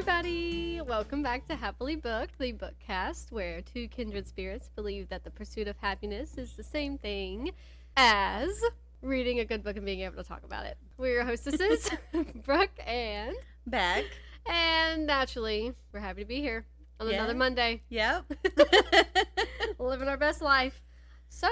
everybody! Welcome back to Happily Booked, the bookcast where two kindred spirits believe that the pursuit of happiness is the same thing as reading a good book and being able to talk about it. We're your hostesses, Brooke and Beck. And naturally, we're happy to be here on another Monday. Yep. Living our best life. So,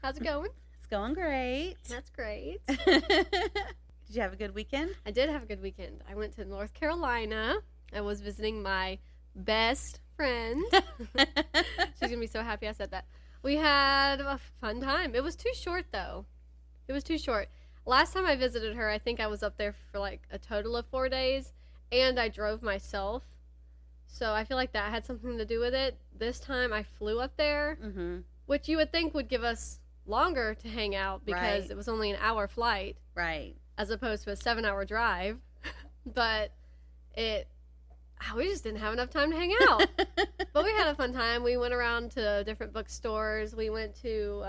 how's it going? It's going great. That's great. Did you have a good weekend? I did have a good weekend. I went to North Carolina. I was visiting my best friend. She's going to be so happy I said that. We had a fun time. It was too short, though. It was too short. Last time I visited her, I think I was up there for like a total of 4 days, and I drove myself. So I feel like that had something to do with it. This time I flew up there, which you would think would give us longer to hang out because it was only an hour flight. Right. As opposed to a 7-hour drive. But we just didn't have enough time to hang out. But we had a fun time. We went around to different bookstores. We went to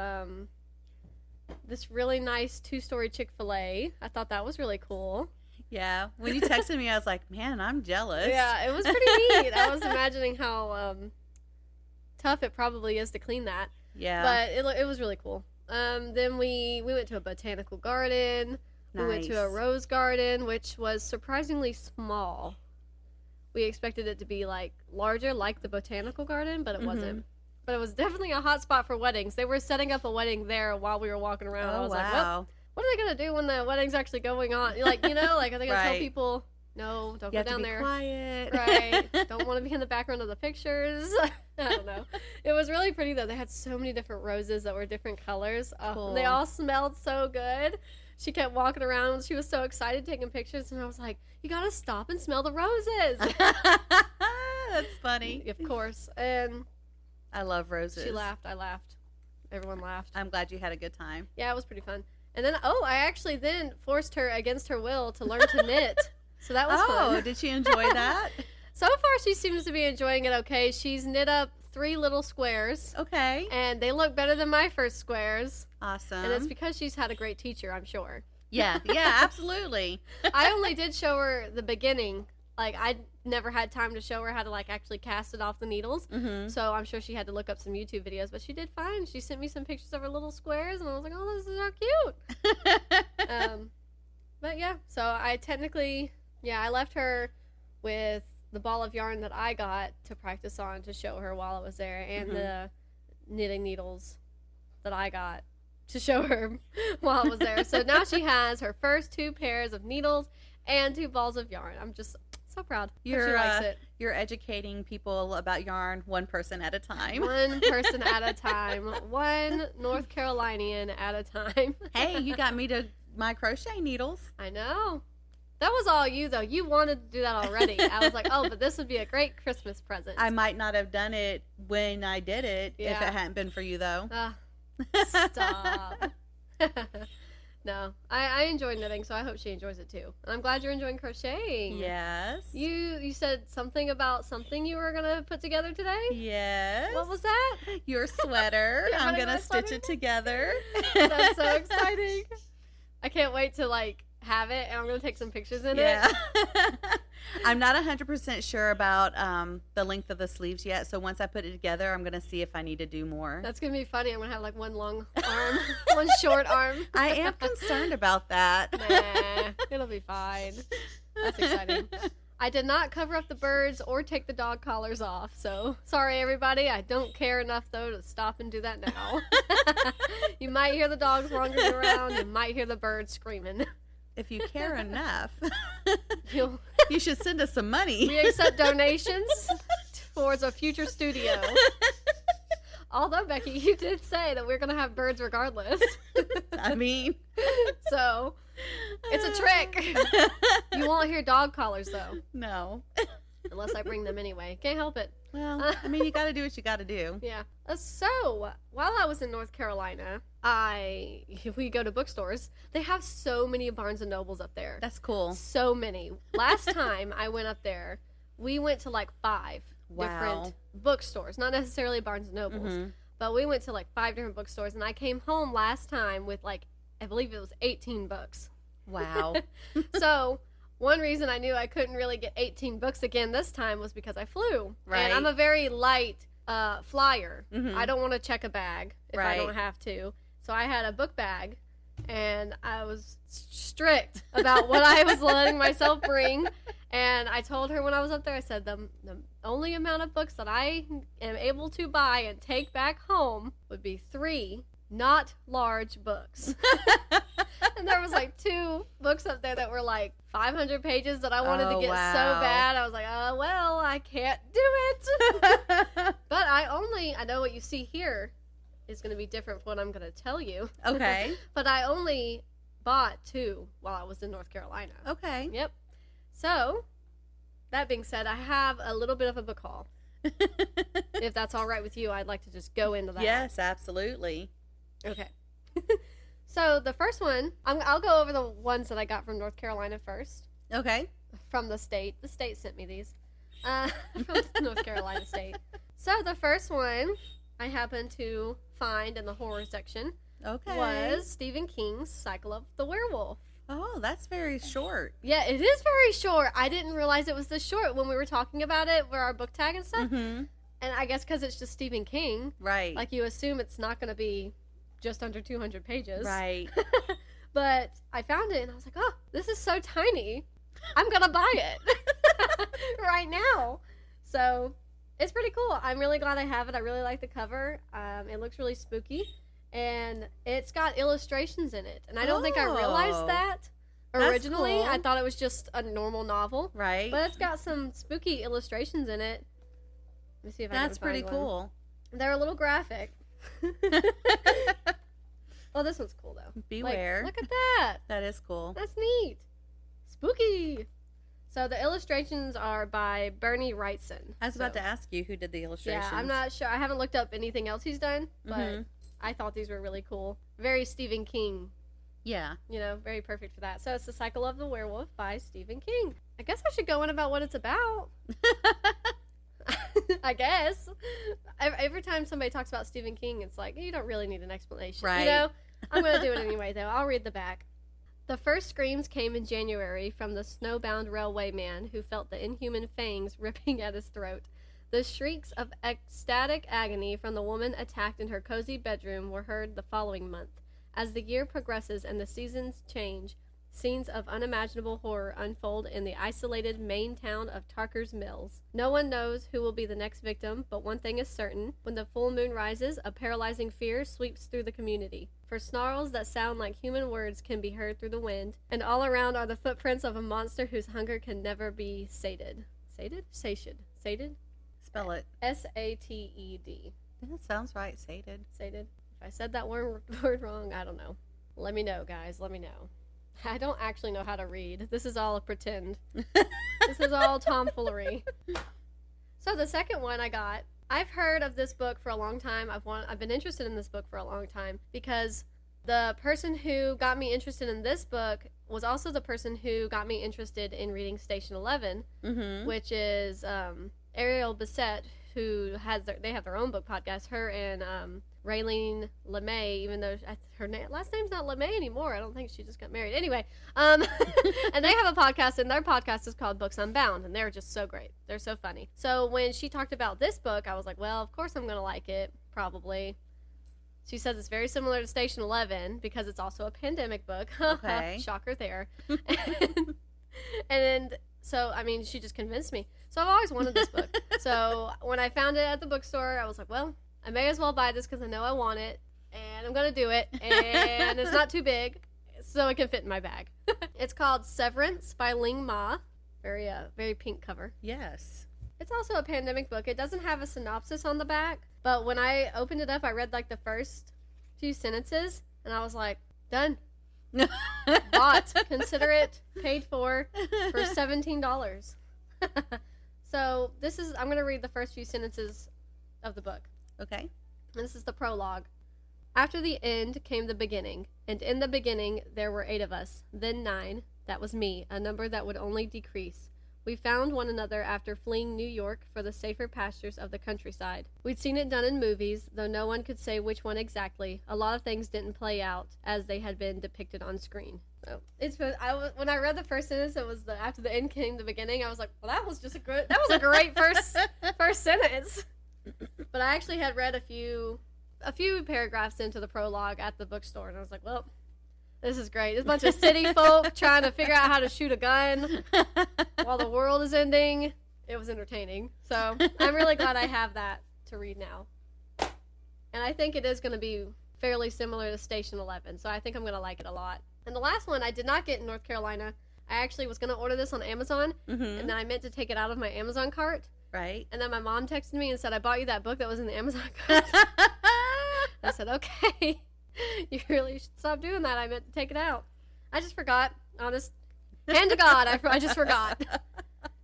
this really nice 2-story Chick-fil-A. I thought that was really cool. Yeah. When you texted me, I was like, man, I'm jealous. Yeah, it was pretty neat. I was imagining how tough it probably is to clean that. Yeah. But it was really cool. Then we went to a botanical garden. We went to a rose garden, which was surprisingly small. We expected it to be like larger, like the botanical garden, but it wasn't. But it was definitely a hot spot for weddings. They were setting up a wedding there while we were walking around. Oh, I was wow. like, well, what are they going to do when the wedding's actually going on? Like, you know, like, are they going to tell people, no, don't go down there. Quiet. Right. Don't want to be in the background of the pictures. I don't know. It was really pretty, though. They had so many different roses that were different colors. Cool. They all smelled so good. She kept walking around. She was so excited taking pictures, and I was like, you got to stop and smell the roses. That's funny. Of course. And I love roses. she laughed. I laughed. Everyone laughed. I'm glad you had a good time. Yeah, it was pretty fun. And then, I actually then forced her against her will to learn to knit. So that was fun. Oh, did she enjoy that? So far, she seems to be enjoying it okay. She's knit up 3 little squares. Okay. And they look better than my first squares. Awesome. And it's because she's had a great teacher, I'm sure. Yeah, absolutely. I only did show her the beginning. Like, I never had time to show her how to, like, actually cast it off the needles. So I'm sure she had to look up some YouTube videos. But she did fine. She sent me some pictures of her little squares. And I was like, oh, this is so cute. But, yeah. So I technically, I left her with the ball of yarn that I got to practice on to show her while I was there. And the knitting needles that I got to show her while I was there. So now she has her first 2 pairs of needles and 2 balls of yarn. I'm just so proud. She likes it. You're educating people about yarn one person at a time. One person at a time. One North Carolinian at a time. Hey, you got me to my crochet needles. I know. That was all you, though. You wanted to do that already. I was like, oh, but this would be a great Christmas present. I might not have done it when I did it if it hadn't been for you, though. Stop. No, I enjoy knitting, so I hope she enjoys it too. And I'm glad you're enjoying crocheting. Yes. You said something about something you were going to put together today? Yes. What was that? Your sweater. I'm going to stitch it together. That's so exciting. I can't wait to, like, have it, and I'm going to take some pictures in it. I'm not 100% sure about the length of the sleeves yet, so once I put it together, I'm going to see if I need to do more. That's going to be funny. I'm going to have, like, one long arm, one short arm. I am concerned about that. Nah, it'll be fine. That's exciting. I did not cover up the birds or take the dog collars off, so sorry, everybody. I don't care enough, though, to stop and do that now. You might hear the dogs wandering around. You might hear the birds screaming. If you care enough, you should send us some money. We accept donations towards a future studio. Although, Becky, you did say that we're going to have birds regardless. I mean. So, it's a trick. You won't hear dog collars, though. No. Unless I bring them anyway. Can't help it. Well, I mean, you got to do what you got to do. Yeah. So, while I was in North Carolina, we go to bookstores. They have so many Barnes & Nobles up there. That's cool. So many. Last time I went up there, we went to like 5 different bookstores. Not necessarily Barnes & Nobles, but we went to like 5 different bookstores. And I came home last time with like, I believe it was 18 books. Wow. So one reason I knew I couldn't really get 18 books again this time was because I flew. Right. And I'm a very light flyer. I don't want to check a bag if I don't have to. So I had a book bag, and I was strict about what I was letting myself bring. And I told her when I was up there, I said, the only amount of books that I am able to buy and take back home would be 3 not large books. And there was like 2 books up there that were like 500 pages that I wanted to get so bad. I was like, oh, well, I can't do it. But I know what you see here is going to be different from what I'm going to tell you. Okay. But I only bought 2 while I was in North Carolina. Okay. Yep. So, that being said, I have a little bit of a book haul. If that's all right with you, I'd like to just go into that. Yes, absolutely. Okay. So, the first one, I'll go over the ones that I got from North Carolina first. Okay. From the state. The state sent me these. From North Carolina state. So, the first one I happened to find in the horror section was Stephen King's Cycle of the Werewolf. Oh, that's very short. Yeah, it is very short. I didn't realize it was this short when we were talking about it for our book tag and stuff. Mm-hmm. And I guess because it's just Stephen King. Right. Like, you assume it's not going to be just under 200 pages. Right. But I found it, and I was like, oh, this is so tiny. I'm going to buy it right now. So, it's pretty cool. I'm really glad I have it. I really like the cover. It looks really spooky. And it's got illustrations in it. And I don't think I realized that originally. Cool. I thought it was just a normal novel. Right. But it's got some spooky illustrations in it. Let me see if I can find one. That's pretty cool. They're a little graphic. Oh, this one's cool, though. Beware. Like, look at that. That is cool. That's neat. Spooky. So the illustrations are by Bernie Wrightson. I was about to ask you who did the illustrations. Yeah, I'm not sure. I haven't looked up anything else he's done, but I thought these were really cool. Very Stephen King. Yeah. You know, very perfect for that. So it's The Cycle of the Werewolf by Stephen King. I guess I should go in about what it's about. I guess. Every time somebody talks about Stephen King, it's like, you don't really need an explanation. Right. You know? I'm going to do it anyway, though. I'll read the back. The first screams came in January from the snowbound railway man who felt the inhuman fangs ripping at his throat. The shrieks of ecstatic agony from the woman attacked in her cozy bedroom were heard the following month. As the year progresses and the seasons change, scenes of unimaginable horror unfold in the isolated Maine town of Tarker's Mills. No one knows who will be the next victim, but one thing is certain. When the full moon rises, a paralyzing fear sweeps through the community. For snarls that sound like human words can be heard through the wind, and all around are the footprints of a monster whose hunger can never be sated. Sated? Sated? Spell it. S-A-T-E-D. That sounds right. Sated. Sated. If I said that word wrong, I don't know. Let me know, guys. Let me know. I don't actually know how to read. This is all a pretend. This is all tomfoolery. So the second one I got, I've heard of this book for a long time. I've been interested in this book for a long time because the person who got me interested in this book was also the person who got me interested in reading Station 11, which is Ariel Bissett, who they have their own book podcast. Her and Raylene LeMay, even though her last name's not LeMay anymore. I don't think she just got married. Anyway, and they have a podcast, and their podcast is called Books Unbound, and they're just so great. They're so funny. So when she talked about this book, I was like, well, of course I'm going to like it, probably. She says it's very similar to Station 11 because it's also a pandemic book. Okay. Shocker there. and so, I mean, she just convinced me. So I've always wanted this book. So when I found it at the bookstore, I was like, well, I may as well buy this because I know I want it, and I'm going to do it, and it's not too big, so it can fit in my bag. It's called Severance by Ling Ma. Very pink cover. Yes. It's also a pandemic book. It doesn't have a synopsis on the back, but when I opened it up, I read like the first few sentences, and I was like, done. Bought. Consider it paid for $17. So I'm going to read the first few sentences of the book. Okay. And this is the prologue. After the end came the beginning, and in the beginning there were 8 of us, then 9. That was me, a number that would only decrease. We found one another after fleeing New York for the safer pastures of the countryside. We'd seen it done in movies, though no one could say which one exactly. A lot of things didn't play out as they had been depicted on screen. So when I read the first sentence, it was after the end came the beginning. I was like, well, that was a great first sentence. But I actually had read a few paragraphs into the prologue at the bookstore, and I was like, well, this is great. There's a bunch of city folk trying to figure out how to shoot a gun while the world is ending. It was entertaining. So I'm really glad I have that to read now. And I think it is going to be fairly similar to Station 11, so I think I'm going to like it a lot. And the last one I did not get in North Carolina. I actually was going to order this on Amazon, and then I meant to take it out of my Amazon cart. Right. And then my mom texted me and said, I bought you that book that was in the Amazon cart. I said, okay. You really should stop doing that. I meant to take it out. I just forgot. Honest. Hand to God, I just forgot.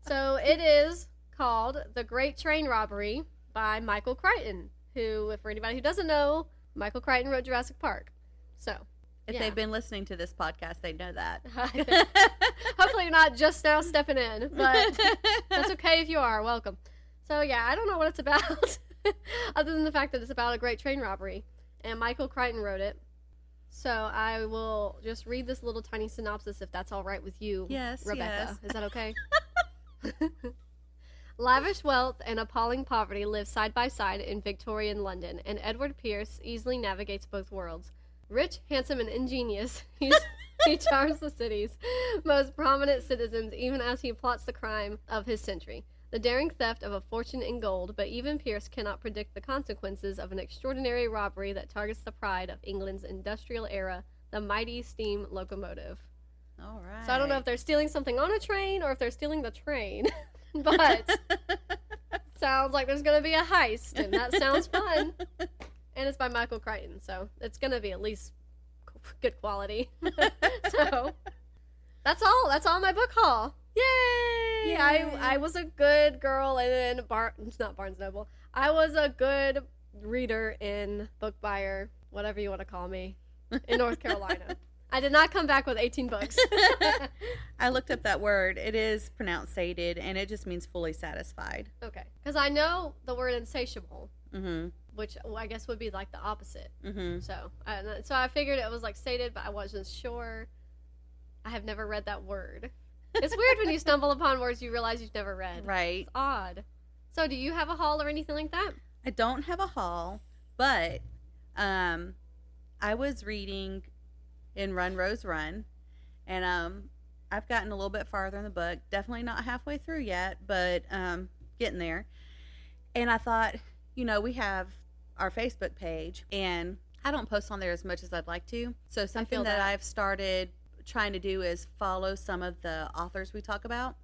So it is called The Great Train Robbery by Michael Crichton, who, for anybody who doesn't know, Michael Crichton wrote Jurassic Park. So, if they've been listening to this podcast, they know that. Hopefully you're not just now stepping in, but that's okay if you are. Welcome. So, yeah, I don't know what it's about, other than the fact that it's about a great train robbery. And Michael Crichton wrote it. So I will just read this little tiny synopsis if that's all right with you, yes, Rebecca. Yes. Is that okay? Lavish wealth and appalling poverty live side by side in Victorian London, and Edward Pierce easily navigates both worlds. Rich, handsome, and ingenious, he charms the city's most prominent citizens even as he plots the crime of his century. The daring theft of a fortune in gold, but even Pierce cannot predict the consequences of an extraordinary robbery that targets the pride of England's industrial era, the mighty steam locomotive. All right. So I don't know if they're stealing something on a train or if they're stealing the train, but sounds like there's going to be a heist, and that sounds fun. And it's by Michael Crichton, so it's going to be at least good quality. So that's all my book haul. Yay! I was a good girl in not Barnes Noble. I was a good reader in Book Buyer, whatever you want to call me, in North Carolina. I did not come back with 18 books. I looked up that word. It is pronounced sated, and it just means fully satisfied. Okay. Because I know the word insatiable, which I guess would be like the opposite. So I figured it was like sated, but I wasn't sure. I have never read that word. It's weird when you stumble upon words you realize you've never read. Right. It's odd. So do you have a haul or anything like that? I don't have a haul, but I was reading in Run, Rose, Run, and I've gotten a little bit farther in the book. Definitely not halfway through yet, but getting there. And I thought, we have our Facebook page, and I don't post on there as much as I'd like to. So something that I've started trying to do is follow some of the authors we talk about.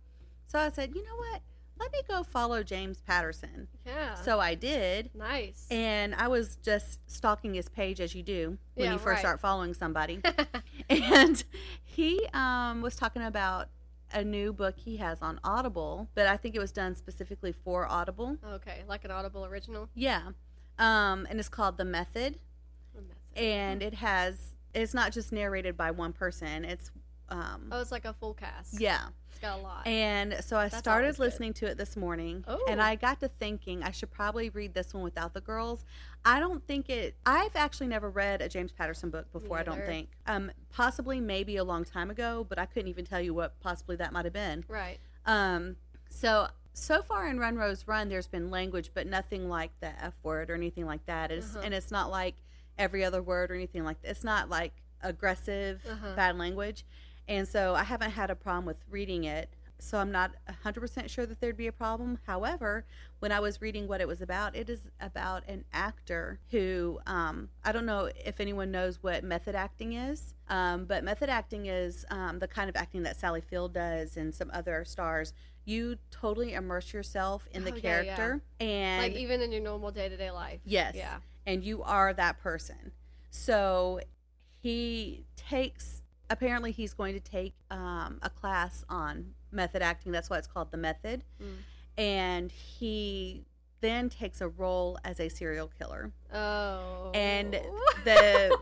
So I said, you know what? Let me go follow James Patterson. Yeah. So I did. Nice. And I was just stalking his page as you do when you first start following somebody. And he was talking about a new book he has on Audible, but I think it was done specifically for Audible. Okay, like an Audible original? Yeah. And it's called The Method. And it's not just narrated by one person. It's it's like a full cast. Yeah. It's got a lot. And so I started listening to it this morning, and I got to thinking I should probably read this one without the girls. I've actually never read a James Patterson book before, I don't think. Possibly maybe a long time ago, but I couldn't even tell you what possibly that might have been. Right. So far in Run, Rose, Run, there's been language, but nothing like the F word or anything like that. And it's not like every other word or anything like that. It's not like aggressive, bad language. And so I haven't had a problem with reading it. So I'm not 100% sure that there'd be a problem. However, when I was reading what it was about, it is about an actor who, I don't know if anyone knows what method acting is, but method acting is the kind of acting that Sally Field does and some other stars. You totally immerse yourself in the character. Yeah. And like even in your normal day-to-day life. Yes. Yeah. And you are that person. So apparently he's going to take a class on method acting. That's why it's called The Method. And the then takes a role as a serial killer. Oh. And the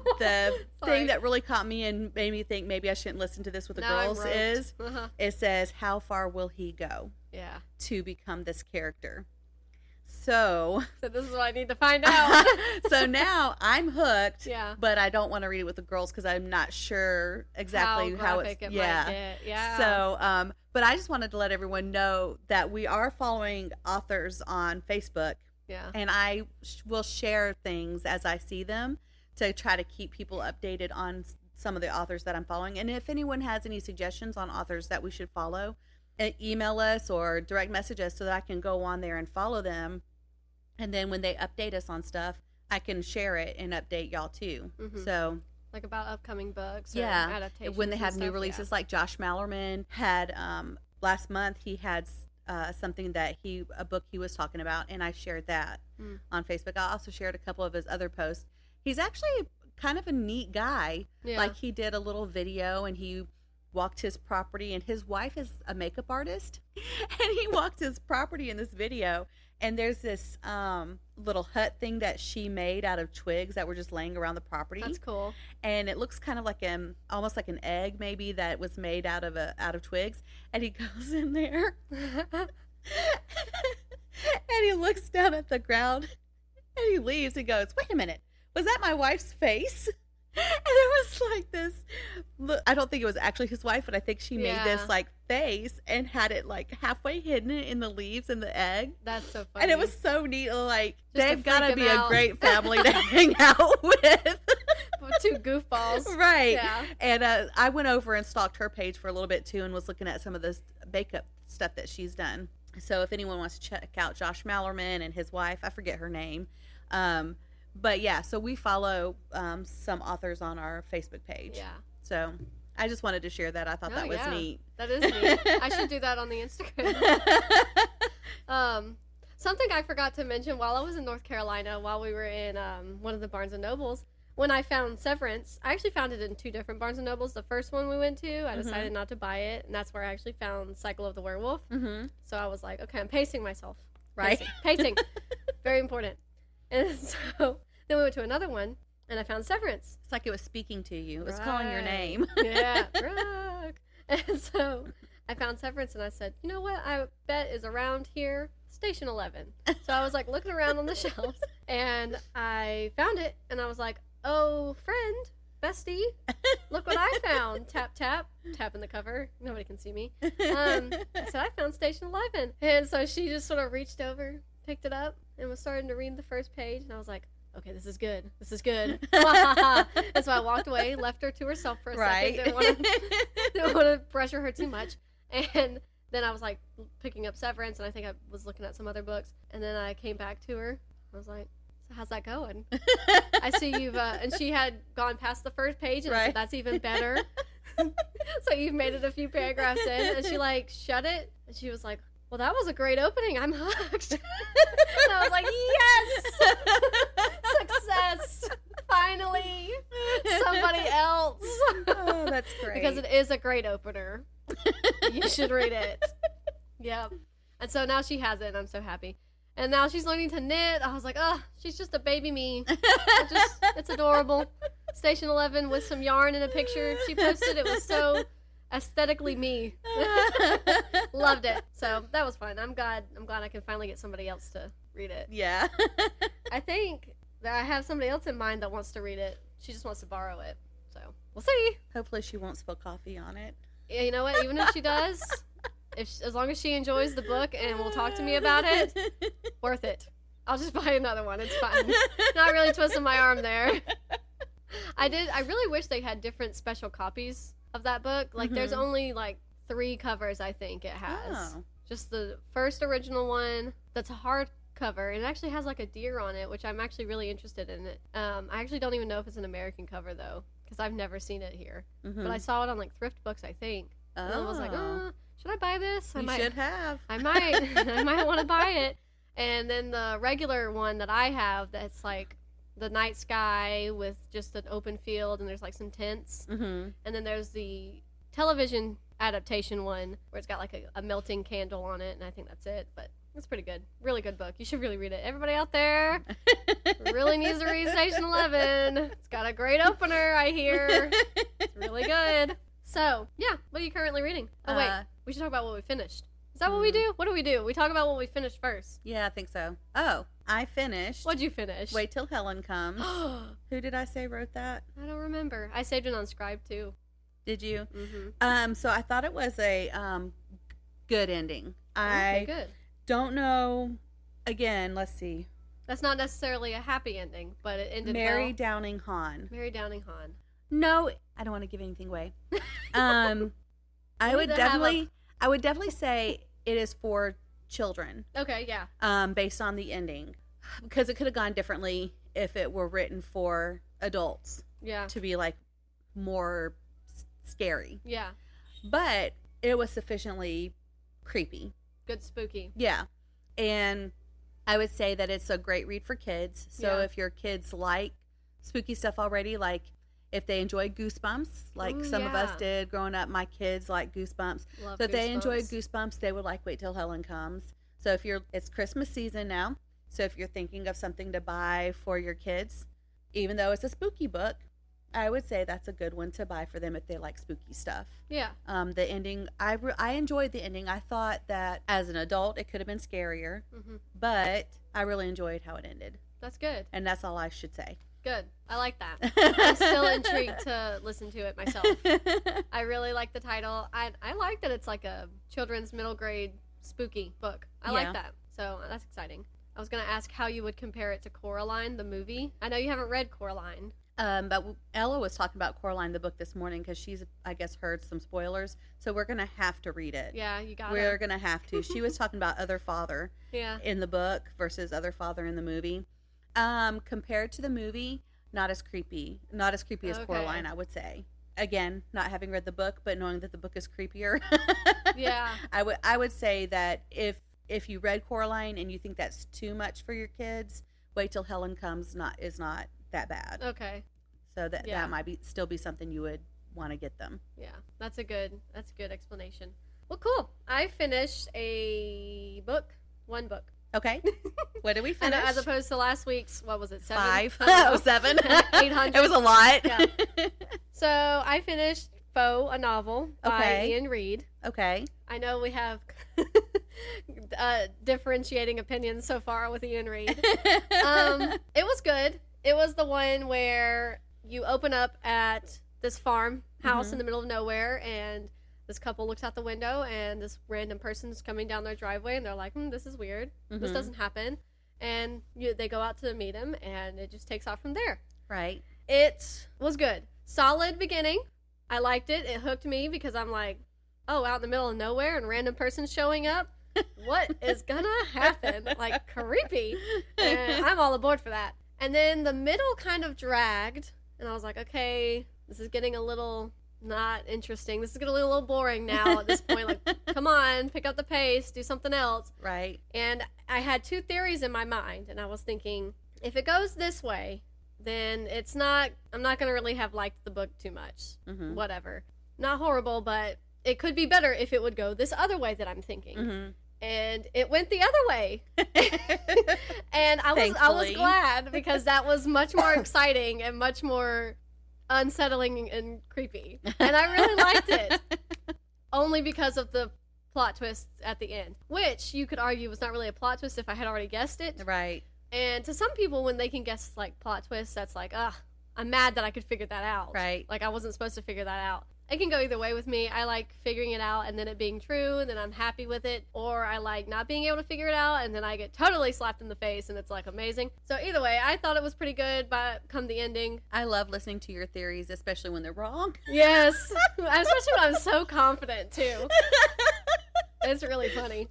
thing that really caught me and made me think maybe I shouldn't listen to this with the girls is it says, how far will he go to become this character? So this is what I need to find out. So now I'm hooked, but I don't want to read it with the girls because I'm not sure exactly how it's might get. So, but I just wanted to let everyone know that we are following authors on Facebook. Yeah. And I will share things as I see them to try to keep people updated on some of the authors that I'm following. And if anyone has any suggestions on authors that we should follow, email us or direct message us so that I can go on there and follow them. And then when they update us on stuff, I can share it and update y'all too. Mm-hmm. So, like about upcoming books or adaptations. When they have new releases, like Josh Malerman had last month, he had something that a book he was talking about, and I shared that on Facebook. I also shared a couple of his other posts. He's actually kind of a neat guy. Yeah. Like, he did a little video and he walked his property, and his wife is a makeup artist, and he walked his property in this video. And there's this little hut thing that she made out of twigs that were just laying around the property. That's cool. And it looks kind of like almost like an egg maybe that was made out of twigs. And he goes in there and he looks down at the ground and he leaves and goes, "Wait a minute, was that my wife's face?" And it was like this, I don't think it was actually his wife, but I think she made this like face and had it like halfway hidden in the leaves and the egg. That's so funny. And it was so neat. Like, they've got to be a great family to hang out with. Two goofballs. Right. Yeah. And I went over and stalked her page for a little bit too and was looking at some of this makeup stuff that she's done. So if anyone wants to check out Josh Malerman and his wife, I forget her name. But yeah, so we follow some authors on our Facebook page. Yeah. So I just wanted to share that. I thought that was neat. That is neat. I should do that on the Instagram. Something I forgot to mention while I was in North Carolina, while we were in one of the Barnes & Nobles, when I found Severance, I actually found it in 2 different Barnes & Nobles. The first one we went to, I decided not to buy it, and that's where I actually found Cycle of the Werewolf. Mm-hmm. So I was like, okay, I'm pacing myself. Right. Pacing. Very important. And so then we went to another one, and I found Severance. It's like it was speaking to you. It was calling your name. Yeah, Brooke. And so I found Severance, and I said, you know what? I bet is around here, Station 11. So I was like looking around on the shelves, and I found it, and I was like, oh, friend, bestie, look what I found. Tap, tap, tapping the cover. Nobody can see me. I said, I found Station 11. And so she just sort of reached over, picked it up, and was starting to read the first page, and I was like, okay, this is good. This is good. And so I walked away, left her to herself for a second. Didn't want to pressure her too much. And then I was like picking up Severance, and I think I was looking at some other books. And then I came back to her. I was like, so how's that going? I see you've, and she had gone past the first page, and I said, that's even better. So you've made it a few paragraphs in, and she like shut it, and she was like, well, that was a great opening. I'm hooked. And I was like, yes! Success! Finally! Somebody else! Oh, that's great. Because it is a great opener. You should read it. Yep. And so now she has it, and I'm so happy. And now she's learning to knit. I was like, oh, she's just a baby me. It's adorable. Station 11 with some yarn in a picture she posted. It was so aesthetically me. Loved it. So that was fun. I'm glad I can finally get somebody else to read it. Yeah. I think that I have somebody else in mind that wants to read it. She just wants to borrow it. So we'll see. Hopefully she won't spill coffee on it. Yeah, you know what? Even if she does, as long as she enjoys the book and will talk to me about it, worth it. I'll just buy another one. It's fine. Not really twisting my arm there. I really wish they had different special copies of that book. Like, there's only like 3 covers I think it has. Oh. Just the first original one that's a hardcover, and it actually has like a deer on it, which I'm actually really interested in it. I actually don't even know if it's an American cover though, because I've never seen it here. But I saw it on like thrift books, I think. And I was like, should I buy this? You should have. I might. I might want to buy it. And then the regular one that I have, that's like the night sky with just an open field, and there's like some tents. And then there's the television adaptation one where it's got like a melting candle on it, and I think that's it. But It's pretty good. Really good book. You should really read it. Everybody out there really needs to read Station 11. It's got a great opener, I hear. It's really good. So, yeah. What are you currently reading? Oh, wait. We should talk about what we finished. Is that what we do? What do? We talk about what we finished first. Yeah, I think so. Oh, I finished. What'd you finish? Wait Till Helen Comes. Who did I say wrote that? I don't remember. I saved it on Scribe, too. Did you? Mm-hmm. So I thought it was a good ending. Okay, good. Don't know. Again, let's see. That's not necessarily a happy ending, but it ended Mary well. Downing Hahn. Mary Downing Hahn. No, I don't want to give anything away. I would definitely say it is for children. Okay, yeah. Based on the ending, because it could have gone differently if it were written for adults. Yeah. To be like more scary. Yeah. But it was sufficiently creepy. Good spooky. Yeah. And I would say that it's a great read for kids. So Yeah. if your kids like spooky stuff already, like if they enjoy Goosebumps, like some of us did growing up, my kids like Goosebumps. Love So if they enjoy Goosebumps. Goosebumps, they would like Wait Till Helen Comes. So it's Christmas season now. So if you're thinking of something to buy for your kids, even though it's a spooky book, I would say that's a good one to buy for them if they like spooky stuff. Yeah. The ending, I enjoyed the ending. I thought that as an adult, it could have been scarier, but I really enjoyed how it ended. That's good. And that's all I should say. Good. I like that. I'm still intrigued to listen to it myself. I really like the title. I like that it's like a children's middle grade spooky book. I like that. So that's exciting. I was going to ask how you would compare it to Coraline, the movie. I know you haven't read Coraline. But Ella was talking about Coraline, the book, this morning because she's, I guess, heard some spoilers. So we're going to have to read it. Yeah, you got it. We're going to have to. She was talking about Other Father in the book versus Other Father in the movie. Compared to the movie, not as creepy as Coraline, I would say. Again, not having read the book, but knowing that the book is creepier. Yeah. I would say that if you read Coraline and you think that's too much for your kids, Wait Till Helen Comes is not that bad. Okay. So that might still be something you would want to get them. Yeah, that's a good explanation. Well, cool. I finished one book. Okay. What did we finish? As opposed to last week's, what was it, 7? 5. Oh, 7. 800. It was a lot. Yeah. So I finished Foe, a novel by Iain Reid. Okay. I know we have differentiating opinions so far with Iain Reid. It was good. It was the one where you open up at this farmhouse in the middle of nowhere, and this couple looks out the window, and this random person's coming down their driveway, and they're like, this is weird. This doesn't happen. And they go out to meet him, and it just takes off from there. Right. It was good. Solid beginning. I liked it. It hooked me because I'm like, oh, out in the middle of nowhere and random person showing up? What is gonna happen? Like, creepy. And I'm all aboard for that. And then the middle kind of dragged, and I was like, okay, this is getting a little not interesting. This is getting a little boring now at this point. Like, come on, pick up the pace, do something else. Right. And I had 2 theories in my mind, and I was thinking, if it goes this way, then I'm not going to really have liked the book too much. Whatever. Not horrible, but it could be better if it would go this other way that I'm thinking. And it went the other way. And I was glad, because that was much more exciting and much more unsettling and creepy. And I really liked it. Only because of the plot twist at the end, which you could argue was not really a plot twist if I had already guessed it. Right. And to some people, when they can guess like plot twists, that's like, I'm mad that I could figure that out. Right. Like, I wasn't supposed to figure that out. It can go either way with me. I like figuring it out and then it being true, and then I'm happy with it. Or I like not being able to figure it out, and then I get totally slapped in the face, and it's like amazing. So either way, I thought it was pretty good come the ending. I love listening to your theories, especially when they're wrong. Yes. Especially when I'm so confident, too. It's really funny.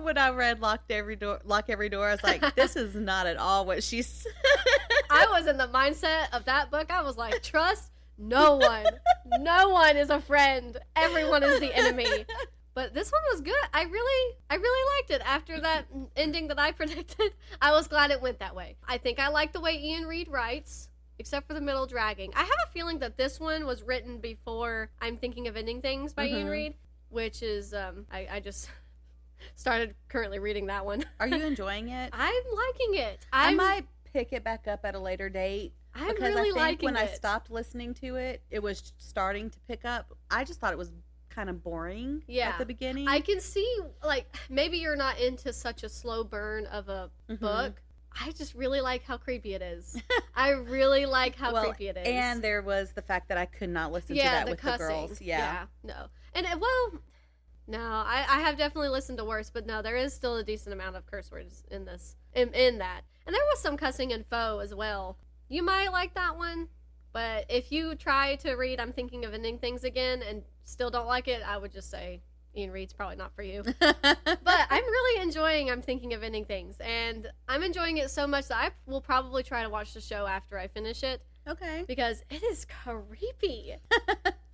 When I read Lock Every Door, I was like, this is not at all what she's... I was in the mindset of that book. I was like, trust no one. No one is a friend. Everyone is the enemy. But this one was good. I really liked it. After that ending that I predicted, I was glad it went that way. I think I like the way Iain Reid writes, except for the middle dragging. I have a feeling that this one was written before I'm Thinking of Ending Things by Iain Reid, which is, I just started currently reading that one. Are you enjoying it? I'm liking it. I might pick it back up at a later date. I'm because really I think liking when it. I stopped listening to it, it was starting to pick up. I just thought it was kind of boring at the beginning. I can see, like, maybe you're not into such a slow burn of a book. I just really like how creepy it is. I really like how creepy it is. And there was the fact that I could not listen to that with cussing. the girls. No. And, no, I have definitely listened to worse, but no, there is still a decent amount of curse words in this, in that. And there was some cussing in Foe as well. You might like that one, but if you try to read I'm Thinking of Ending Things Again and still don't like it, I would just say Iain Reid's probably not for you. But I'm really enjoying I'm Thinking of Ending Things, and I'm enjoying it so much that I will probably try to watch the show after I finish it. Okay. Because it is creepy.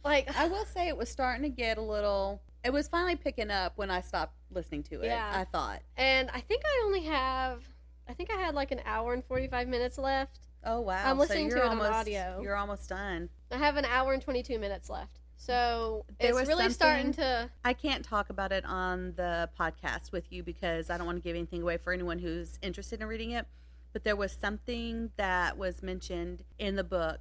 Like, I will say it was starting to get a little... It was finally picking up when I stopped listening to it, I thought. And I think I had like an hour and 45 minutes left. Oh, wow. I'm listening to it on audio. You're almost done. I have an hour and 22 minutes left. So it's really starting to... I can't talk about it on the podcast with you because I don't want to give anything away for anyone who's interested in reading it. But there was something that was mentioned in the book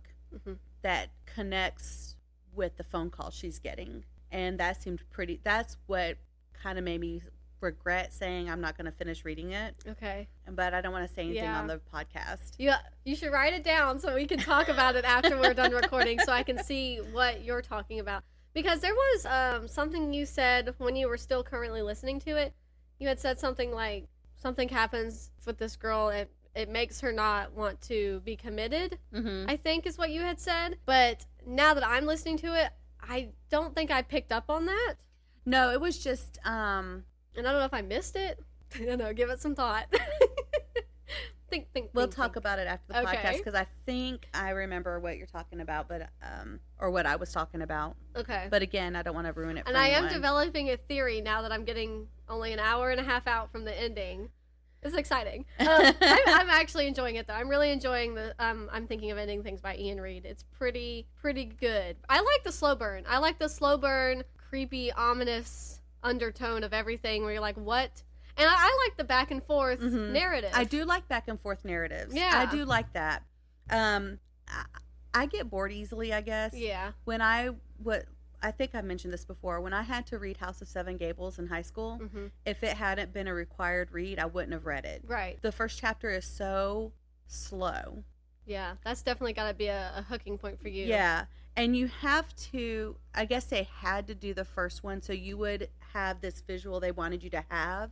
that connects with the phone call she's getting. And that seemed pretty... That's what kind of made me regret saying I'm not going to finish reading it. Okay. But I don't want to say anything on the podcast. Yeah, you should write it down so we can talk about it after we're done recording so I can see what you're talking about. Because there was something you said when you were still currently listening to it. You had said something like, something happens with this girl and it makes her not want to be committed, I think is what you had said. But now that I'm listening to it, I don't think I picked up on that. No, it was just... And I don't know if I missed it. I don't know. Give it some thought. We'll talk about it after the podcast because I think I remember what you're talking about, but or what I was talking about. Okay. But again, I don't want to ruin it for anyone. anyone. I am developing a theory now that I'm getting only an hour and a half out from the ending. It's exciting. I'm actually enjoying it, though. I'm really enjoying the I'm Thinking of Ending Things by Iain Reid. It's pretty good. I like the slow burn. I like the slow burn, creepy, ominous undertone of everything where you're like, what? And I like the back and forth narrative. I do like back and forth narratives. Yeah. I do like that. I get bored easily, I guess. Yeah. When I think I mentioned this before. When I had to read House of Seven Gables in high school, if it hadn't been a required read, I wouldn't have read it. Right. The first chapter is so slow. Yeah, that's definitely got to be a hooking point for you. Yeah. And you have to, I guess they had to do the first one so you would have this visual they wanted you to have,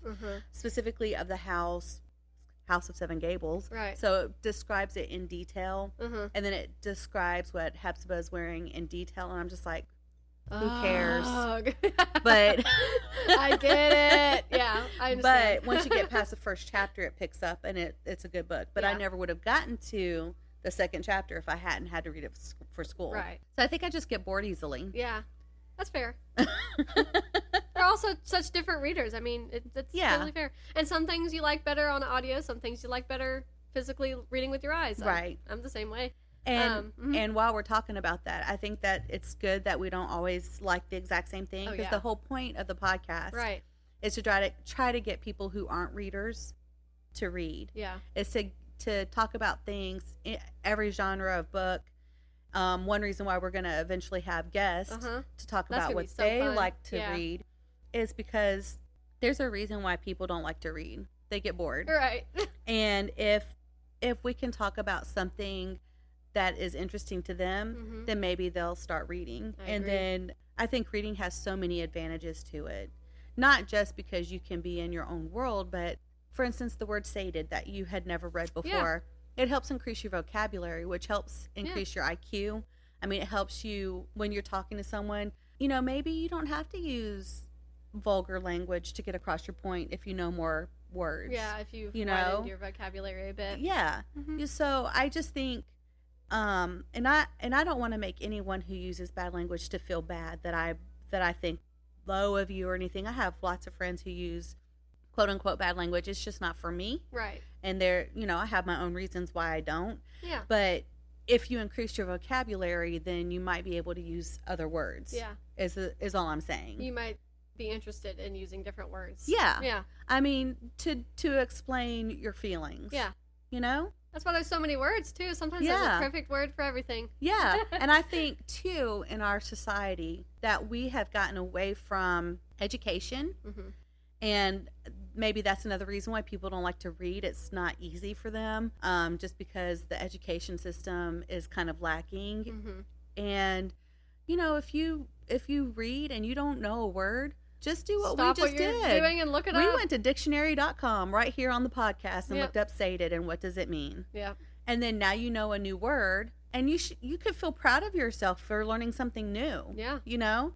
specifically of the House of Seven Gables. Right. So it describes it in detail, and then it describes what Hepzibah is wearing in detail, and I'm just like, who cares? But I get it. Yeah, I understand. But once you get past the first chapter, it picks up, and it's a good book. But I never would have gotten to the second chapter if I hadn't had to read it for school. Right. So I think I just get bored easily. Yeah, that's fair. They're also such different readers. I mean, it's totally fair. And some things you like better on audio, some things you like better physically reading with your eyes. Right. I'm the same way. And while we're talking about that, I think that it's good that we don't always like the exact same thing because the whole point of the podcast is to try to get people who aren't readers to read. Yeah. It's to talk about things in every genre of book. One reason why we're going to eventually have guests to talk about what they like to read is because there's a reason why people don't like to read. They get bored. Right. And if we can talk about something that is interesting to them, then maybe they'll start reading. And then I think reading has so many advantages to it. Not just because you can be in your own world, but for instance, the word sated that you had never read before. It helps increase your vocabulary, which helps increase your IQ. I mean, it helps you when you're talking to someone. You know, maybe you don't have to use vulgar language to get across your point if you know more words. Yeah, if you widened your vocabulary a bit. Yeah. So I just think, and I don't want to make anyone who uses bad language to feel bad that I think low of you or anything. I have lots of friends who use quote unquote bad language. It's just not for me. Right. And I have my own reasons why I don't. Yeah. But if you increase your vocabulary, then you might be able to use other words. Yeah. Is all I'm saying. You might be interested in using different words. Yeah. I mean, to explain your feelings. Yeah. You know? That's why there's so many words, too. Sometimes there's a perfect word for everything. Yeah. And I think, too, in our society, that we have gotten away from education. Mm-hmm. And maybe that's another reason why people don't like to read. It's not easy for them, just because the education system is kind of lacking. Mm-hmm. And, you know, if you read and you don't know a word, just do what we just did. Doing and look it up. We went to dictionary.com right here on the podcast and looked up sated and what does it mean. Yeah. And then now you know a new word, and you could feel proud of yourself for learning something new. Yeah. You know?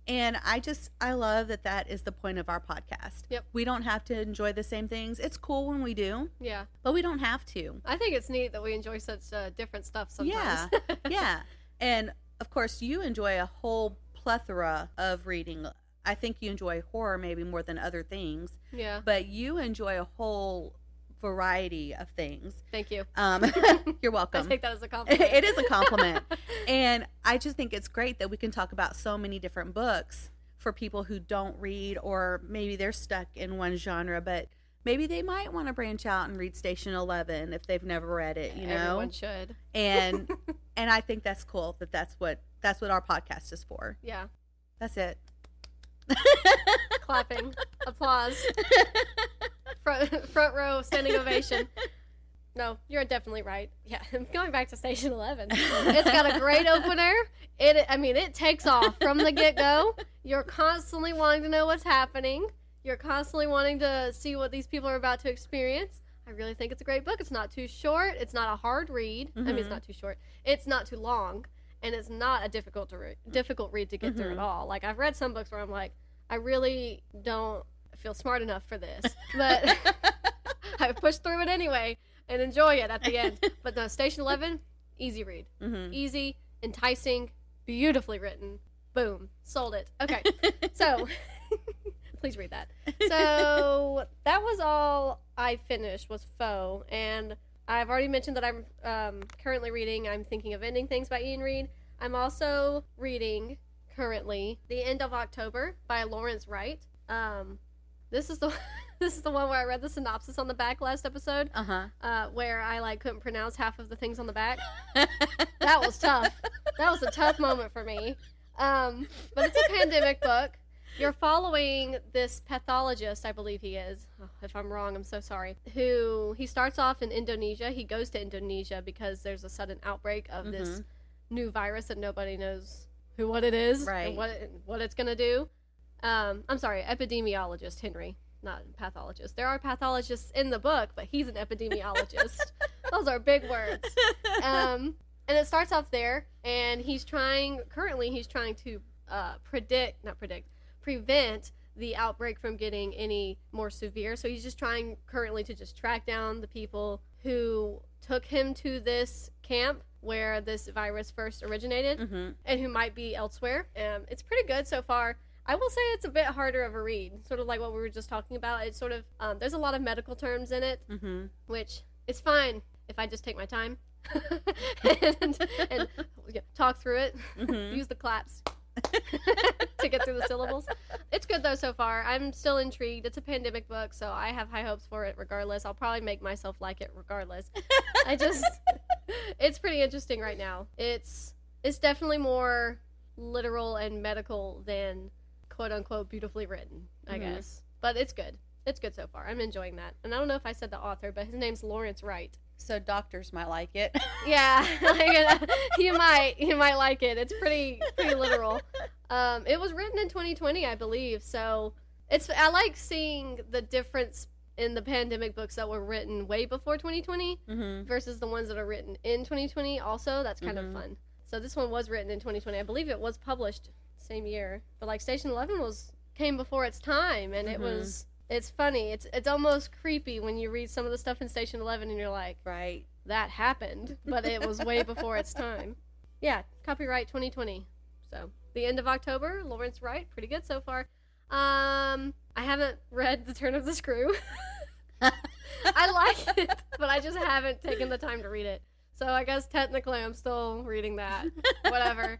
And I love that is the point of our podcast. Yep. We don't have to enjoy the same things. It's cool when we do. Yeah. But we don't have to. I think it's neat that we enjoy such different stuff sometimes. Yeah. Yeah. And of course, you enjoy a whole plethora of reading. I think you enjoy horror maybe more than other things. Yeah. But you enjoy a whole variety of things. Thank you. You're welcome. I take that as a compliment. It is a compliment. And I just think it's great that we can talk about so many different books for people who don't read, or maybe they're stuck in one genre, but maybe they might want to branch out and read Station 11 if they've never read it, you know? Everyone should. And I think that's cool that's what our podcast is for. Yeah. That's it. Clapping. Applause. Front row standing ovation. No, you're definitely right. Yeah, going back to Station 11. It's got a great opener. It takes off from the get-go. You're constantly wanting to know what's happening. You're constantly wanting to see what these people are about to experience. I really think it's a great book. It's not too short. It's not a hard read. Mm-hmm. I mean, it's not too short. It's not too long. And it's not a difficult read to get through at all. Like, I've read some books where I'm like, I really don't feel smart enough for this. But I've pushed through it anyway and enjoy it at the end. But no, Station 11, easy read. Mm-hmm. Easy, enticing, beautifully written. Boom. Sold it. Okay. So, please read that. So, that was all I finished was Foe. And I've already mentioned that I'm currently reading I'm Thinking of Ending Things by Iain Reid. I'm also reading currently The End of October by Lawrence Wright. This is the one where I read the synopsis on the back last episode. Where I couldn't pronounce half of the things on the back. That was tough. That was a tough moment for me. But it's a pandemic book. You're following this pathologist, I believe he is. Oh, if I'm wrong, I'm so sorry. He starts off in Indonesia. He goes to Indonesia because there's a sudden outbreak of this new virus that nobody knows what it is, right, and what it's going to do. I'm sorry, epidemiologist Henry, not pathologist. There are pathologists in the book, but he's an epidemiologist. Those are big words. And it starts off there, and he's trying to prevent the outbreak from getting any more severe. So he's just trying currently to just track down the people who took him to this camp where this virus first originated, and who might be elsewhere. It's pretty good so far. I will say it's a bit harder of a read, sort of like what we were just talking about. It's sort of, there's a lot of medical terms in it, which is fine if I just take my time and talk through it, use the claps to get through the syllables. It's good though so far. I'm still intrigued. It's a pandemic book, so I have high hopes for it regardless. I'll probably make myself like it regardless. It's pretty interesting right now. It's definitely more literal and medical than quote unquote beautifully written, I guess. But it's good. It's good so far. I'm enjoying that. And I don't know if I said the author, but his name's Lawrence Wright. So doctors might like it. Yeah, you might like it. It's pretty literal. It was written in 2020, I believe. So I like seeing the difference in the pandemic books that were written way before 2020 versus the ones that are written in 2020. Also, that's kind of fun. So this one was written in 2020. I believe it was published same year. But like Station 11 came before its time, and it's funny. It's almost creepy when you read some of the stuff in Station 11 and you're like, right, that happened, but it was way before its time. Yeah, copyright 2020. So, The End of October, Lawrence Wright, pretty good so far. I haven't read The Turn of the Screw. I like it, but I just haven't taken the time to read it. So I guess technically I'm still reading that. Whatever.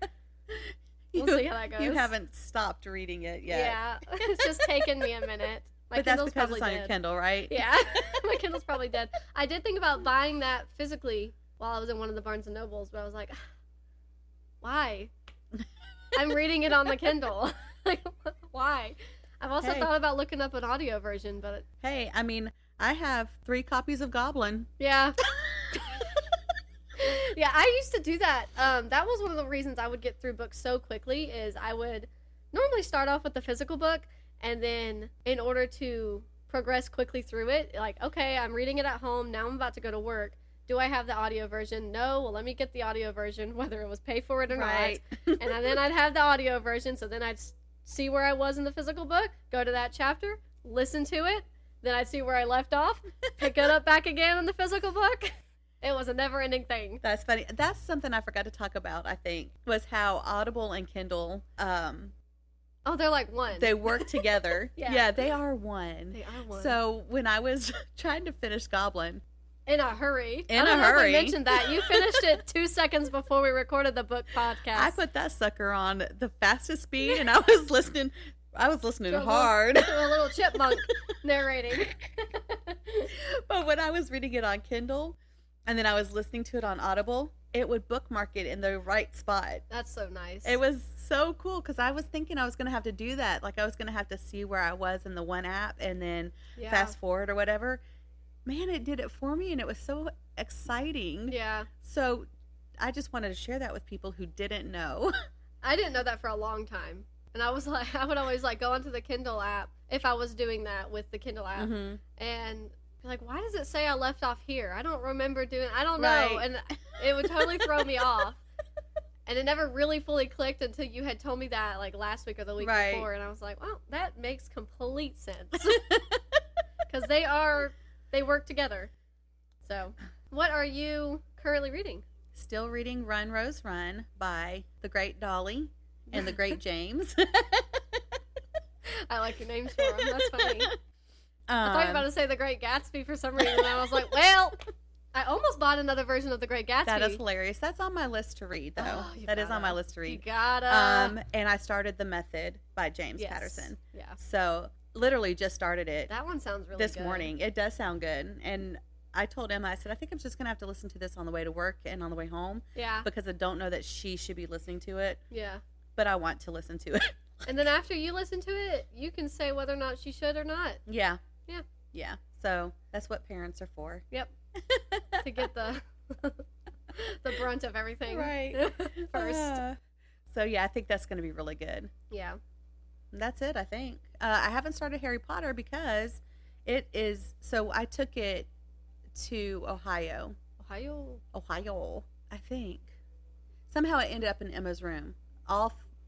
We'll see how that goes. You haven't stopped reading it yet. Yeah, it's just taken me a minute. But that's because it's on your Kindle, right? Yeah, my Kindle's probably dead. I did think about buying that physically while I was in one of the Barnes & Nobles, but I was like, why? I'm reading it on the Kindle. Like, why? I've also thought about looking up an audio version, but... Hey, I mean, I have 3 copies of Goblin. Yeah. Yeah, I used to do that. That was one of the reasons I would get through books so quickly, is I would normally start off with the physical book, and then in order to progress quickly through it, like, okay, I'm reading it at home, now I'm about to go to work. Do I have the audio version? No. Well, let me get the audio version, whether it was pay for it or not. And then I'd have the audio version, so then I'd see where I was in the physical book, go to that chapter, listen to it, then I'd see where I left off, pick it up back again in the physical book. It was a never-ending thing. That's funny. That's something I forgot to talk about, I think, was how Audible and Kindle... oh, they're like one. They work together. Yeah, they are one. They are one. So when I was trying to finish Goblin... In a hurry. I don't know if I mentioned that. You finished it 2 seconds before we recorded the book podcast. I put that sucker on the fastest speed, and I was listening hard. A little chipmunk narrating. But when I was reading it on Kindle, and then I was listening to it on Audible, it would bookmark it in the right spot. That's so nice. It was so cool, because I was thinking I was going to have to do that. Like, I was going to have to see where I was in the one app, and then fast forward or whatever. Man, it did it for me, and it was so exciting. Yeah. So I just wanted to share that with people who didn't know. I didn't know that for a long time. And I was like, I would always like go onto the Kindle app if I was doing that with the Kindle app, and be like, why does it say I left off here? I don't remember doing. I don't know, and it would totally throw me off. And it never really fully clicked until you had told me that like last week or the week before, and I was like, well, that makes complete sense, because they work together. So, what are you currently reading? Still reading Run, Rose, Run by the great Dolly and the great James. I like your names for them. That's funny. I thought you were about to say the Great Gatsby for some reason, and I was like, well, I almost bought another version of the Great Gatsby. That is hilarious. That's on my list to read, though. Oh, that is on my list to read. You gotta. And I started The Method by James Patterson. Yeah. So, literally just started it. That one sounds really this good. morning. It does sound good. And I told Emma, I said, I think I'm just going to have to listen to this on the way to work and on the way home. Yeah. Because I don't know that she should be listening to it. Yeah. But I want to listen to it. And then after you listen to it, you can say whether or not she should or not. Yeah. Yeah. Yeah. So that's what parents are for. Yep. To get the brunt of everything. Right. First. So yeah, I think that's going to be really good. Yeah. And that's it, I think. I haven't started Harry Potter because it is, so I took it to Ohio, I think. Somehow it ended up in Emma's room.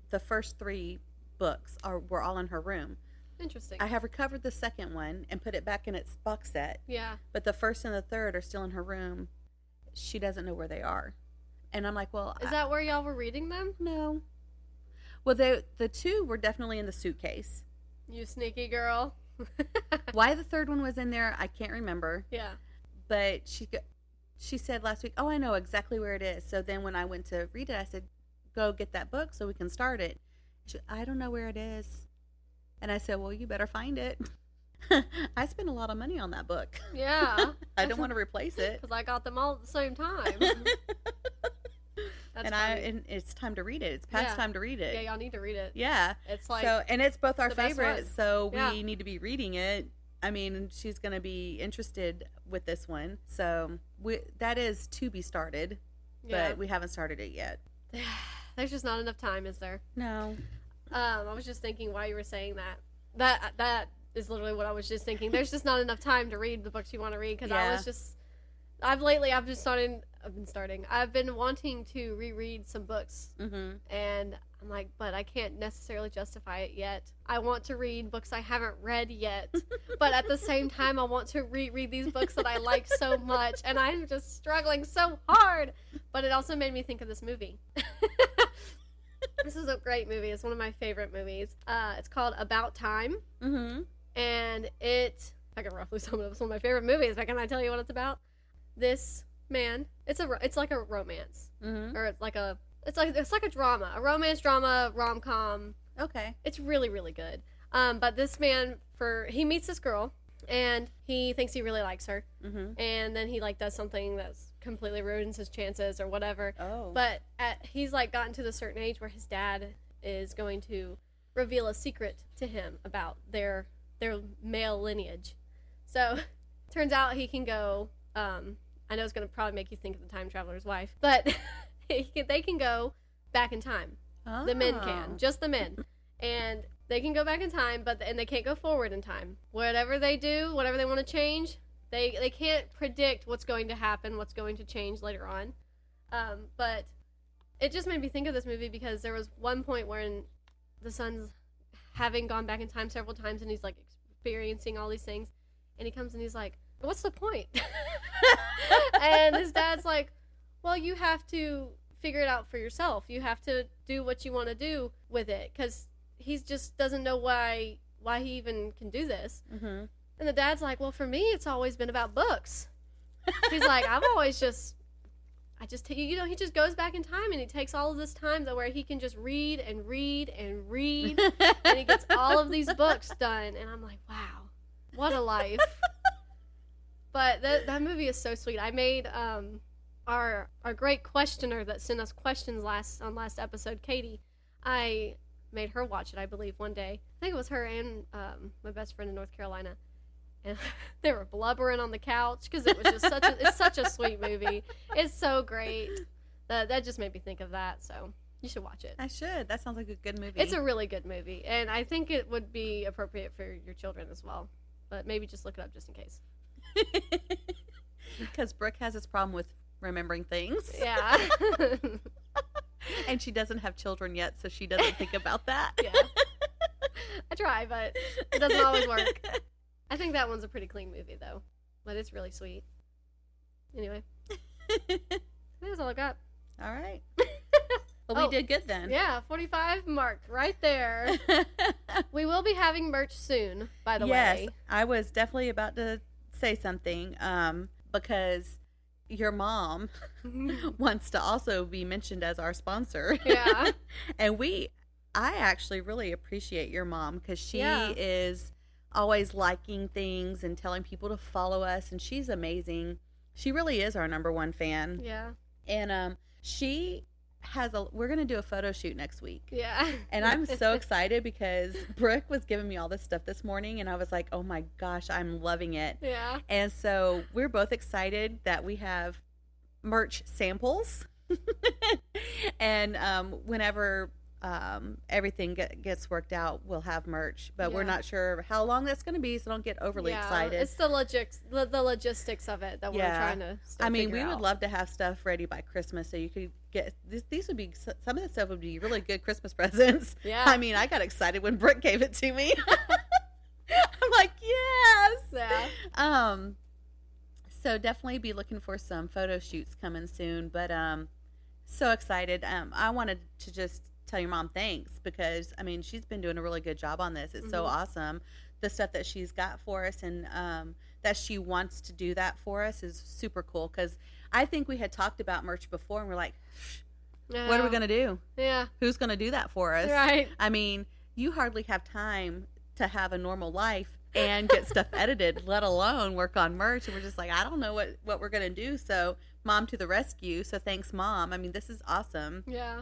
The first 3 books were all in her room. Interesting. I have recovered the second one and put it back in its box set. Yeah. But the first and the third are still in her room. She doesn't know where they are. And I'm like, well... Is that where y'all were reading them? No. Well, the 2 were definitely in the suitcase. You sneaky girl. Why the third one was in there, I can't remember. Yeah. But she said last week, oh, I know exactly where it is. So then when I went to read it, I said, go get that book so we can start it. She said, I don't know where it is. And I said, well, you better find it. I spent a lot of money on that book. Yeah. I don't want to replace it. Because I got them all at the same time. That's and it's time to read it. It's past time to read it. Yeah, y'all need to read it. Yeah. It's like so, and it's both our the best favorites, one. so we need to be reading it. I mean, she's going to be interested with this one. So that is to be started, but we haven't started it yet. There's just not enough time, is there? No. I was just thinking while you were saying that. That is literally what I was just thinking. There's just not enough time to read the books you want to read, because I've been wanting to reread some books, and I'm like, but I can't necessarily justify it yet. I want to read books I haven't read yet, but at the same time, I want to reread these books that I like so much, and I'm just struggling so hard. But it also made me think of this movie. This is a great movie. It's one of my favorite movies. It's called About Time, and I can roughly sum it up. It's one of my favorite movies, but can I tell you what it's about? This man, it's like a romance, or it's like a It's like a drama, a romance drama, rom-com. Okay. It's really, really good. But this man, he meets this girl, and he thinks he really likes her. Mm-hmm. And then he, like, does something that's completely ruins his chances or whatever. Oh. But he's, like, gotten to the certain age where his dad is going to reveal a secret to him about their male lineage. So, turns out he can go, I know it's going to probably make you think of the time traveler's wife, but they can go back in time. Oh. The men can. Just the men. And they can go back in time, and they can't go forward in time. Whatever they do, whatever they want to change, they can't predict what's going to happen, what's going to change later on. But it just made me think of this movie because there was one point when the son's having gone back in time several times, and he's, like, experiencing all these things, and he comes and he's like, what's the point? And his dad's like, well, you have to figure it out for yourself. You have to do what you want to do with it, because he just doesn't know why he even can do this. Mm-hmm. And the dad's like, well, for me, it's always been about books. He's like, he just goes back in time, and he takes all of this time where he can just read and read and read, and he gets all of these books done. And I'm like, wow, what a life. But that movie is so sweet. I made our great questioner that sent us questions last episode, Katie, I made her watch it, I believe, one day. I think it was her and my best friend in North Carolina. And they were blubbering on the couch because it was just such a sweet movie. It's so great. That just made me think of that, so you should watch it. I should. That sounds like a good movie. It's a really good movie, and I think it would be appropriate for your children as well. But maybe just look it up just in case. Because Brooke has this problem with remembering things. Yeah. And she doesn't have children yet, so she doesn't think about that. Yeah. I try, but it doesn't always work. I think that one's a pretty clean movie, though. But it's really sweet. Anyway. That's all I got. All right. Well, we did good then. Yeah, 45 marked right there. We will be having merch soon, by the way. Yes, I was definitely about to say something because your mom wants to also be mentioned as our sponsor. Yeah. And I actually really appreciate your mom because she is always liking things and telling people to follow us, and she's amazing. She really is our number one fan. Yeah. And we're going to do a photo shoot next week. Yeah. And I'm so excited because Brooke was giving me all this stuff this morning, and I was like, oh my gosh, I'm loving it. Yeah. And so we're both excited that we have merch samples. And whenever everything gets worked out, we'll have merch, but we're not sure how long that's going to be, so don't get overly excited. It's the logistics of it that we're trying to we would love to have stuff ready by Christmas, so you could get these would be, some of the stuff would be really good Christmas presents. Yeah. I mean, I got excited when Brooke gave it to me. I'm like, yes. Yeah. So definitely be looking for some photo shoots coming soon, but so excited. I wanted to just tell your mom thanks because, I mean, she's been doing a really good job on this. It's so awesome. The stuff that she's got for us and that she wants to do that for us is super cool because I think we had talked about merch before and we're like, what are we going to do? Yeah. Who's going to do that for us? Right. I mean, you hardly have time to have a normal life and get stuff edited, let alone work on merch. And we're just like, I don't know what we're going to do. So mom to the rescue. So thanks, Mom. I mean, this is awesome. Yeah.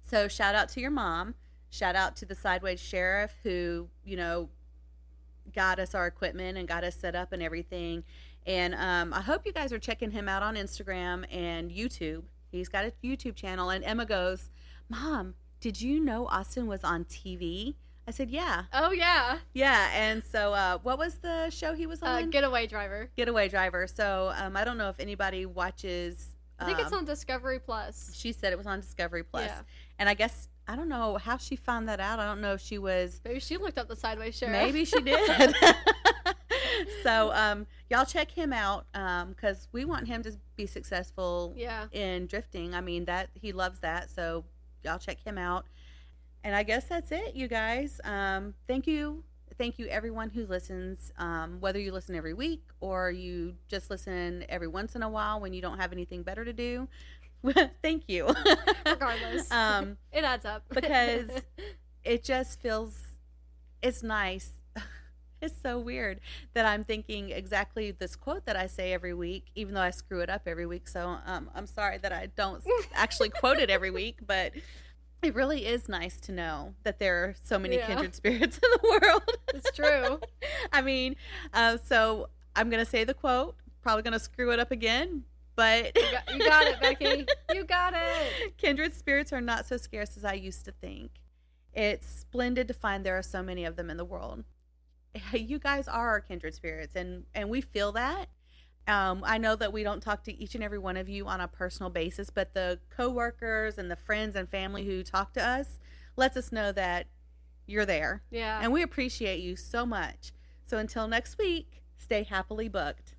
So shout out to your mom. Shout out to the Sideways Sheriff who, got us our equipment and got us set up and everything. And I hope you guys are checking him out on Instagram and YouTube. He's got a YouTube channel. And Emma goes, Mom, did you know Austin was on TV? I said, yeah. Oh, yeah. Yeah. And so what was the show he was on? Getaway Driver. Getaway Driver. So I don't know if anybody watches. I think it's on Discovery Plus. She said it was on Discovery Plus. Yeah. And I guess, I don't know how she found that out. I don't know if she was. Maybe she looked up the Sideways Sheriff. Maybe she did. So y'all check him out because we want him to be successful in drifting. I mean, he loves that. So y'all check him out. And I guess that's it, you guys. Thank you. Thank you, everyone who listens, whether you listen every week or you just listen every once in a while when you don't have anything better to do. Thank you. Regardless. It adds up. Because it just feels, it's nice. It's so weird that I'm thinking exactly this quote that I say every week, even though I screw it up every week. So I'm sorry that I don't actually quote it every week, but it really is nice to know that there are so many kindred spirits in the world. It's true. I mean, so I'm going to say the quote, probably going to screw it up again, but you got it, Becky. You got it. Kindred spirits are not so scarce as I used to think. It's splendid to find there are so many of them in the world. You guys are our kindred spirits, and we feel that. I know that we don't talk to each and every one of you on a personal basis, but the coworkers and the friends and family who talk to us lets us know that you're there. Yeah. And we appreciate you so much. So until next week, stay happily booked.